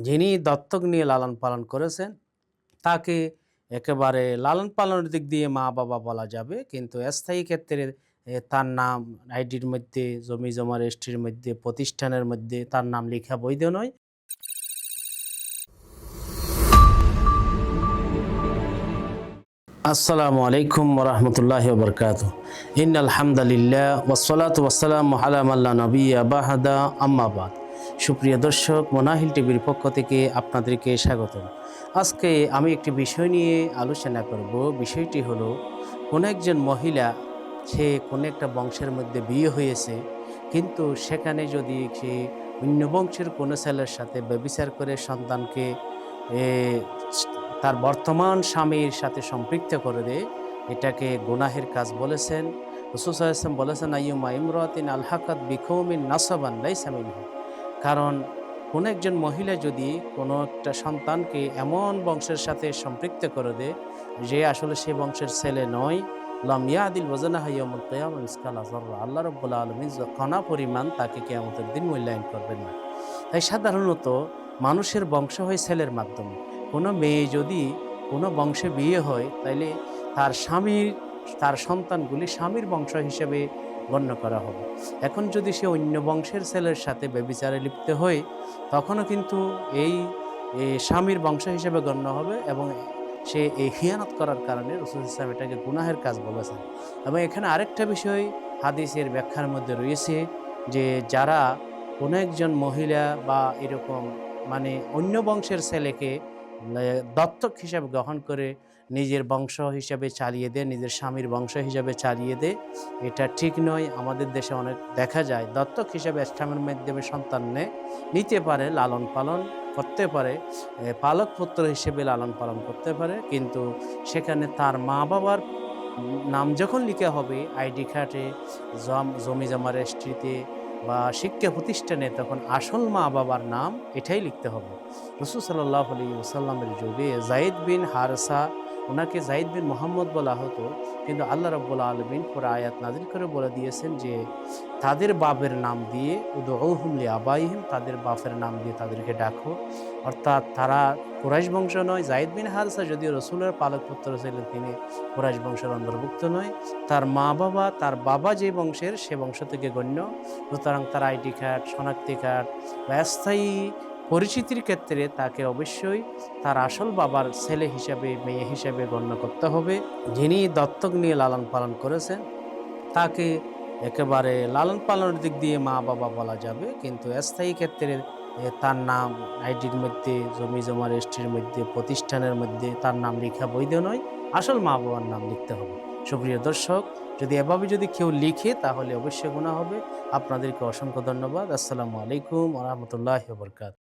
যিনি দত্তক নিয়ে লালন পালন করেছেন তাকে একেবারে লালন পালনের দিক দিয়ে মা বাবা বলা যাবে, কিন্তু স্থায়ী ক্ষেত্রে তার নাম আইডির মধ্যে, জমি জমা রেজিস্ট্রির মধ্যে, প্রতিষ্ঠানের মধ্যে তার নাম লেখা বৈধ নয়। আসসালামু আলাইকুম ওরহমতুল্লাহি ওবরকাতুহু। ইন্নাল হামদুলিল্লাহ ওয়াসসালাতু ওয়াসসালামু আলা মান লা নাবিয়্যা বা'দা, আম্মা বাদ। সুপ্রিয় দর্শক, মোনাহিল টিভির পক্ষ থেকে আপনাদেরকে স্বাগতম। আজকে আমি একটি বিষয় নিয়ে আলোচনা করব। বিষয়টি হলো, কোন একজন মহিলা, সে কোন একটা বংশের মধ্যে বিয়ে হয়েছে, কিন্তু সেখানে যদি সে অন্য বংশের কোনো ছেলের সাথে ব্যভিচার করে সন্তানকে এ তার বর্তমান স্বামীর সাথে সম্পৃক্ত করে দেয়, এটাকে গুনাহের কাজ বলেছেন। রাসূল সাল্লাল্লাহু আলাইহি ওয়াসাল্লাম বলেছেন, আইয়ুমা ইমরাতিন আলহাকাত বিকওমিন নাসাবান লাইসা মিনহু। কারণ কোন একজন মহিলা যদি কোনো একটা সন্তানকে এমন বংশের সাথে সম্পৃক্ত করে দেয় যে আসলে সে বংশের ছেলে নয়, লাম ইয়াদিল ওয়াজনাহা ইয়াউমুল কিয়ামা মিসকালা যাররা, আল্লাহ রাব্বুল আলামিন কণা পরিমাণ তাকে কিয়ামতের দিন মূল্যায়ন করবেন না। তাই সাধারণত মানুষের বংশ হয় ছেলের মাধ্যমে। কোনো মেয়ে যদি কোনো বংশে বিয়ে হয়, তাইলে তার স্বামীর, তার সন্তানগুলি স্বামীর বংশ হিসেবে গণ্য করা হবে। এখন যদি সে অন্য বংশের ছেলের সাথে ব্যভিচারে লিপ্ত হয়, তখনও কিন্তু এই স্বামীর বংশ হিসেবে গণ্য হবে, এবং সে এই খিয়ানত করার কারণে রাসূল ইসলাম এটাকে গুনাহের কাজ বলেছেন। এবং এখানে আরেকটা বিষয় হাদিসের ব্যাখ্যার মধ্যে রয়েছে, যে যারা কোনো একজন মহিলা বা এরকম মানে অন্য বংশের ছেলেকে দত্তক হিসাবে গ্রহণ করে নিজের বংশ হিসাবে চালিয়ে দেয়, নিজের স্বামীর বংশ হিসাবে চালিয়ে দেয়, এটা ঠিক নয়। আমাদের দেশে অনেক দেখা যায় দত্তক হিসাবে স্বামীর মাধ্যমে সন্তান নিতে পারে, লালন পালন করতে পারে, পালক পুত্র হিসেবে লালন পালন করতে পারে, কিন্তু সেখানে তার মা বাবার নাম যখন লিখা হবে আইডি কার্ডে, জমি জমা রেজিস্ট্রিতে বা শিক্ষা প্রতিষ্ঠানে, তখন আসল মা বাবার নাম এটাই লিখতে হবে। রাসূল সাল্লাল্লাহু আলাইহি ওয়াসাল্লামের যুগে যায়েদ বিন হারেসা, ওনাকে যায়েদ বিন মুহাম্মদ বলা হতো, কিন্তু আল্লাহ রাব্বুল আলামিন পুরা আয়াত নাযিল করে বলে দিয়েছেন যে তাদের বাপের নাম দিয়ে, উদউহুম লিআবাইহিম, তাদের বাপের নাম দিয়ে তাদেরকে ডাকো। অর্থাৎ তারা কুরাইশ বংশ নয়। যায়েদ বিন হারেসা যদিও রাসূলের পালক পুত্র ছিলেন, তিনি কুরাইশ বংশের অন্তর্ভুক্ত নয়। তার মা বাবা, তার বাবা যে বংশের, সে বংশ থেকে গণ্য। সুতরাং তার আইডি কার্ড, শনাক্তি কার্ড বা স্থায়ী পরিচিতির ক্ষেত্রে তাকে অবশ্যই তার আসল বাবার ছেলে হিসাবে, মেয়ে হিসাবে গণ্য করতে হবে। যিনি দত্তক নিয়ে লালন পালন করেছেন তাকে একেবারে লালন পালনের দিক দিয়ে মা বাবা বলা যাবে, কিন্তু স্থায়ী ক্ষেত্রে তার নাম আইডির মধ্যে, জমি জমা রেজিস্ট্রির মধ্যে, প্রতিষ্ঠানের মধ্যে তার নাম লেখা বৈধ নয়। আসল মা বাবার নাম লিখতে হবে। সুপ্রিয় দর্শক, যদি এভাবে যদি কেউ লিখে তাহলে অবশ্যই গুনাহ হবে। আপনাদেরকে অসংখ্য ধন্যবাদ। আসসালামু আলাইকুম ওয়া রাহমাতুল্লাহি ওয়া বারাকাতুহু।